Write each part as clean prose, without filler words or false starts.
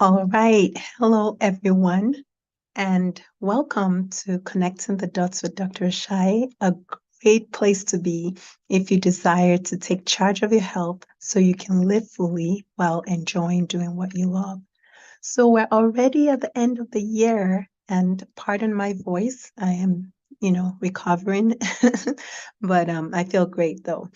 All right. Hello, everyone, and welcome to Connecting the Dots with Dr. Ashaye, a great place to be if you desire to take charge of your health so you can live fully while enjoying doing what you love. So, we're already at the end of the year, and pardon my voice, I am, recovering, but I feel great though.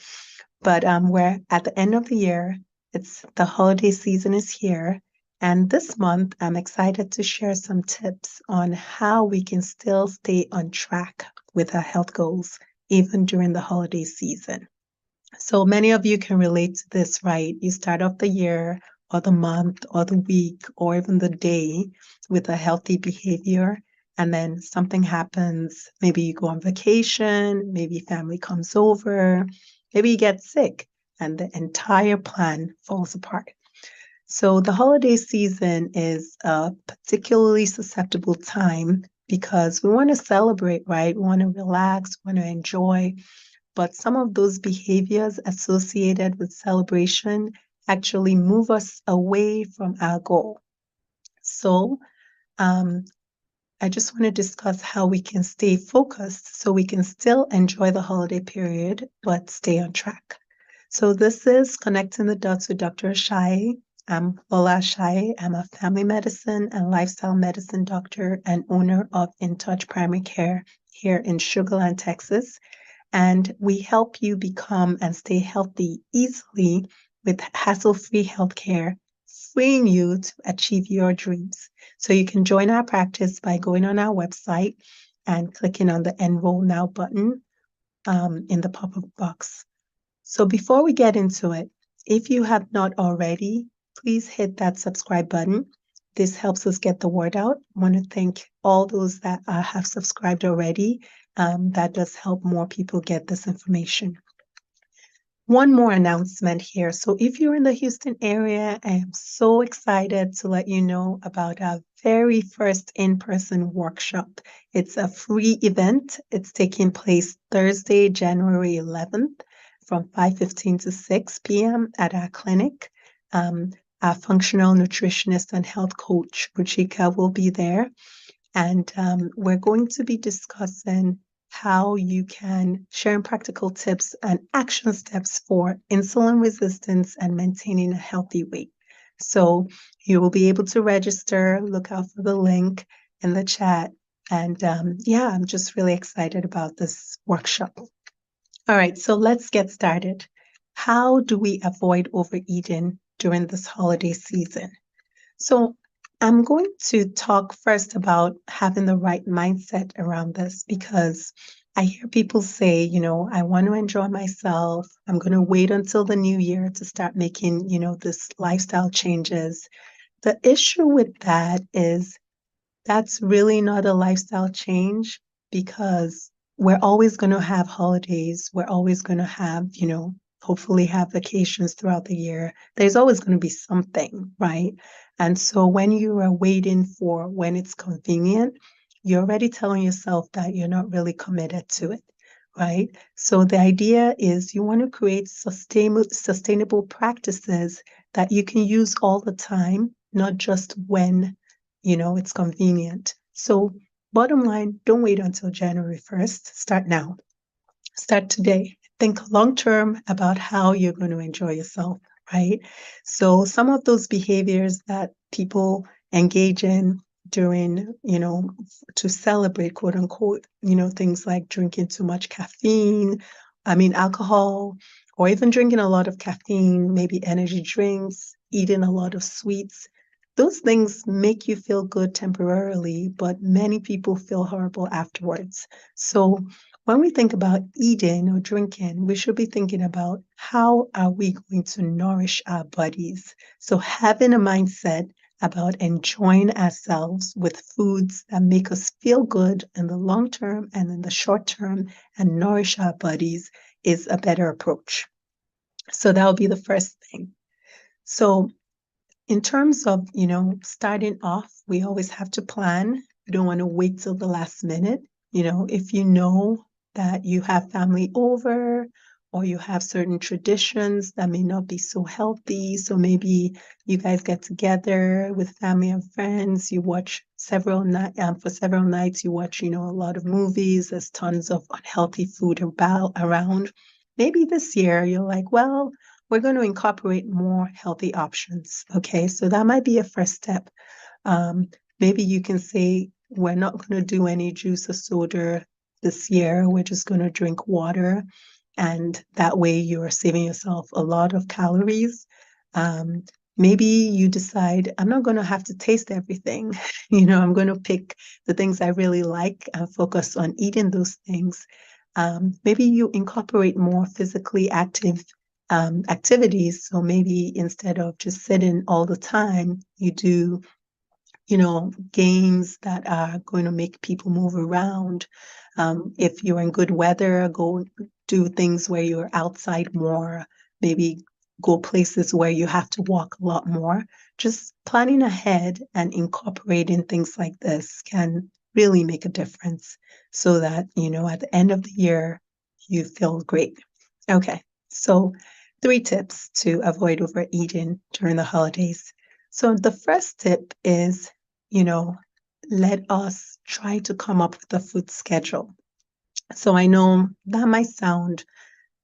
But we're at the end of the year. It's the holiday season is here. And this month, I'm excited to share some tips on how we can still stay on track with our health goals, even during the holiday season. So many of you can relate to this, right? You start off the year or the month or the week or even the day with a healthy behavior. And then something happens. Maybe you go on vacation, maybe family comes over, maybe you get sick, and the entire plan falls apart. So the holiday season is a particularly susceptible time because we want to celebrate, right? We want to relax, we want to enjoy, but some of those behaviors associated with celebration actually move us away from our goal. So, um, I just want to discuss how we can stay focused so we can still enjoy the holiday period but stay on track. So, this is Connecting the Dots with Dr. Ashaye. I'm Lola Ashaye. I'm a family medicine and lifestyle medicine doctor and owner of InTouch Primary Care here in Sugar Land, Texas. And we help you become and stay healthy easily with hassle-free healthcare, freeing you to achieve your dreams. So you can join our practice by going on our website and clicking on the Enroll Now button in the pop-up box. So before we get into it, if you have not already, please hit that subscribe button. This helps us get the word out. I want to thank all those that have subscribed already. That does help more people get this information. One more announcement here. So if you're in the Houston area, I am so excited to let you know about our very first in-person workshop. It's a free event. It's taking place Thursday, January 11th from 5:15 to 6 p.m. at our clinic. Our functional nutritionist and health coach, Ruchika, will be there. And we're going to be discussing how you can share practical tips and action steps for insulin resistance and maintaining a healthy weight. So you will be able to register, look out for the link in the chat. And yeah, I'm just really excited about this workshop. All right, so let's get started. How do we avoid overeating during this holiday season? So I'm going to talk first about having the right mindset around this because I hear people say, I want to enjoy myself. I'm going to wait until the new year to start making, this lifestyle changes. The issue with that is that's really not a lifestyle change because we're always going to have holidays. We're always going to have, hopefully have vacations throughout the year. There's always going to be something, right? And so when you are waiting for when it's convenient, you're already telling yourself that you're not really committed to it, right? So the idea is you want to create sustainable practices that you can use all the time, not just when it's convenient. So bottom line, don't wait until January 1st. Start now. Start today. Think long term about how you're going to enjoy yourself, right? So some of those behaviors that people engage in during, to celebrate, quote unquote, things like drinking too much alcohol, or even drinking a lot of caffeine, maybe energy drinks, eating a lot of sweets. Those things make you feel good temporarily, but many people feel horrible afterwards. So when we think about eating or drinking, we should be thinking about how are we going to nourish our bodies. So having a mindset about enjoying ourselves with foods that make us feel good in the long term and in the short term and nourish our bodies is a better approach. So that would be the first thing. So in terms of, starting off, we always have to plan. We don't want to wait till the last minute. If you know that you have family over or you have certain traditions that may not be so healthy. So maybe you guys get together with family and friends, you watch for several nights, you watch, a lot of movies, there's tons of unhealthy food around. Maybe this year you're like, well, we're going to incorporate more healthy options. Okay, so that might be a first step. Maybe you can say, we're not going to do any juice or soda this year. We're just going to drink water. And that way you're saving yourself a lot of calories. Um, Maybe you decide, I'm not going to have to taste everything. I'm going to pick the things I really like and focus on eating those things. Maybe you incorporate more physically active activities. So maybe instead of just sitting all the time, you do games that are going to make people move around. If you're in good weather, go do things where you're outside more, maybe go places where you have to walk a lot more. Just planning ahead and incorporating things like this can really make a difference so that, at the end of the year, you feel great. Okay, so 3 tips to avoid overeating during the holidays. So the first tip is, you know, let us try to come up with a food schedule. So I know that might sound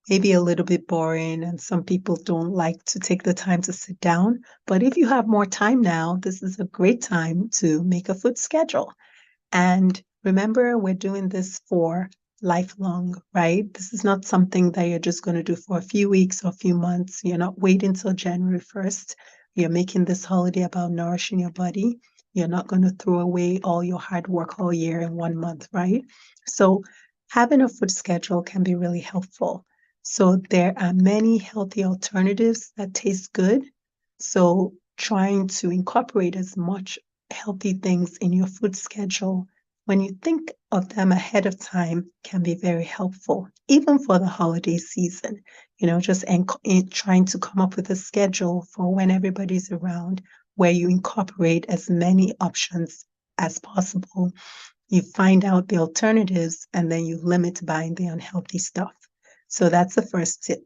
maybe a little bit boring, and some people don't like to take the time to sit down. But if you have more time now, this is a great time to make a food schedule. And remember, we're doing this for lifelong, right? This is not something that you're just going to do for a few weeks or a few months. You're not waiting till January 1st. You're making this holiday about nourishing your body. You're not going to throw away all your hard work all year in 1 month, right? So having a food schedule can be really helpful. So there are many healthy alternatives that taste good. So trying to incorporate as much healthy things in your food schedule, when you think of them ahead of time, can be very helpful, even for the holiday season. Just trying to come up with a schedule for when everybody's around where you incorporate as many options as possible. You find out the alternatives and then you limit buying the unhealthy stuff. So that's the first tip.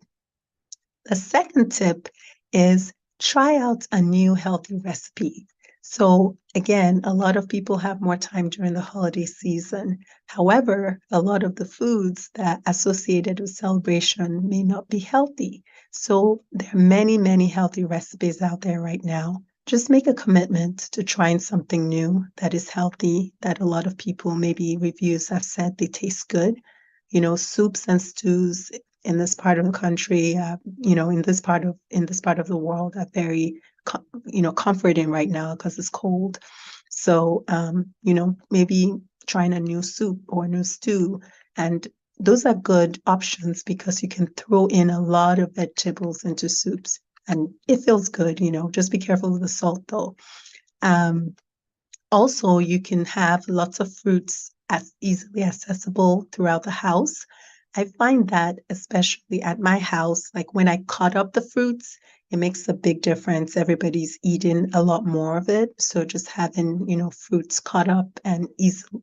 The second tip is try out a new healthy recipe. So again, a lot of people have more time during the holiday season. However, a lot of the foods that are associated with celebration may not be healthy. So there are many, many healthy recipes out there right now. Just make a commitment to trying something new that is healthy, that a lot of people, maybe reviews have said they taste good. Soups and stews in this part of the country, in this part of the world, are very, comforting right now because it's cold. So, maybe trying a new soup or a new stew, and those are good options because you can throw in a lot of vegetables into soups, and it feels good. Just be careful with the salt though. Um, Also, you can have lots of fruits as easily accessible throughout the house. I find that especially at my house, like when I cut up the fruits, it makes a big difference. Everybody's eating a lot more of it. So just having, fruits cut up and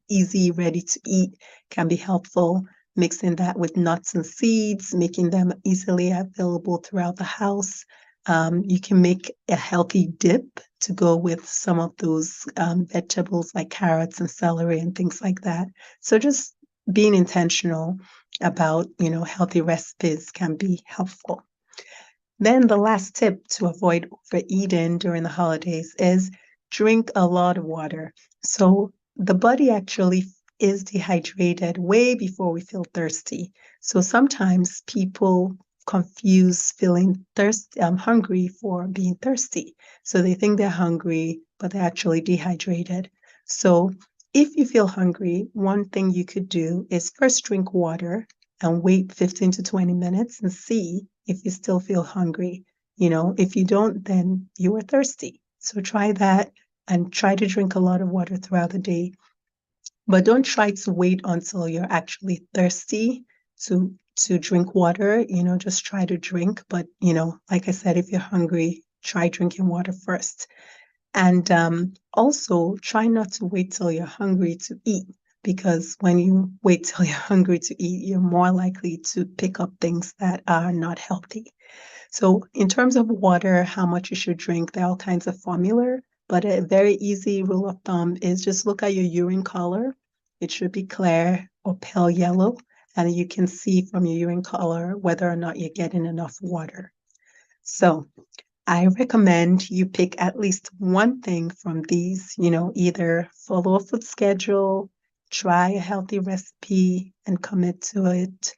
easy, ready to eat can be helpful. Mixing that with nuts and seeds, making them easily available throughout the house. You can make a healthy dip to go with some of those vegetables like carrots and celery and things like that. So just being intentional about, healthy recipes can be helpful. Then the last tip to avoid overeating during the holidays is drink a lot of water. So the body actually is dehydrated way before we feel thirsty. So sometimes people confuse feeling hungry for being thirsty. So they think they're hungry, but they're actually dehydrated. So if you feel hungry, one thing you could do is first drink water and wait 15 to 20 minutes and see if you still feel hungry. If you don't, then you are thirsty. So try that and try to drink a lot of water throughout the day. But don't try to wait until you're actually thirsty to drink water. Just try to drink. But, like I said, if you're hungry, try drinking water first. And also try not to wait till you're hungry to eat. because when you wait till you're hungry to eat, you're more likely to pick up things that are not healthy. So in terms of water, how much you should drink, there are all kinds of formula, but a very easy rule of thumb is just look at your urine color. It should be clear or pale yellow, and you can see from your urine color whether or not you're getting enough water. So I recommend you pick at least one thing from these, either follow a food schedule, try a healthy recipe, and commit to it.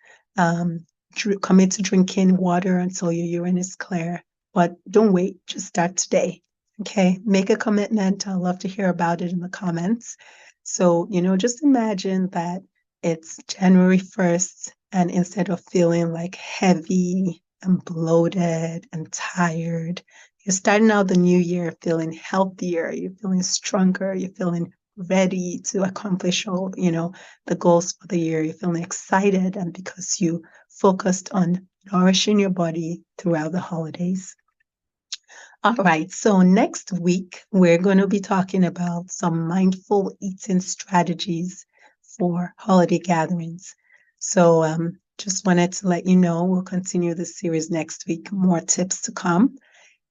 Commit to drinking water until your urine is clear. But don't wait, just start today. Okay, make a commitment. I'd love to hear about it in the comments. So, just imagine that it's January 1st, and instead of feeling like heavy and bloated and tired, you're starting out the new year feeling healthier, you're feeling stronger, you're feeling ready to accomplish all, the goals for the year. You're feeling excited, and because you focused on nourishing your body throughout the holidays. All right, so next week, we're going to be talking about some mindful eating strategies for holiday gatherings. So, just wanted to let you know we'll continue this series next week. More tips to come.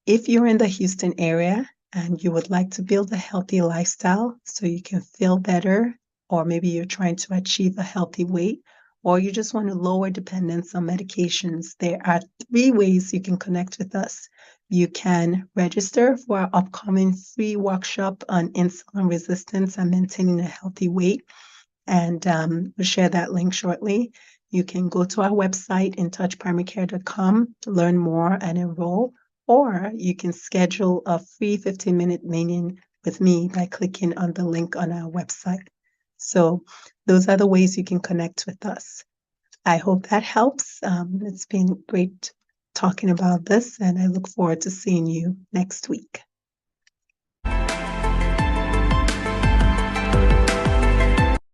If you're in the Houston area and you would like to build a healthy lifestyle so you can feel better, or maybe you're trying to achieve a healthy weight, or you just want to lower dependence on medications, there are 3 ways you can connect with us. You can register for our upcoming free workshop on insulin resistance and maintaining a healthy weight, and we'll share that link shortly. You can go to our website, InTouchPrimaryCare.com, to learn more and enroll, or you can schedule a free 15-minute meeting with me by clicking on the link on our website. So those are the ways you can connect with us. I hope that helps. It's been great talking about this, and I look forward to seeing you next week.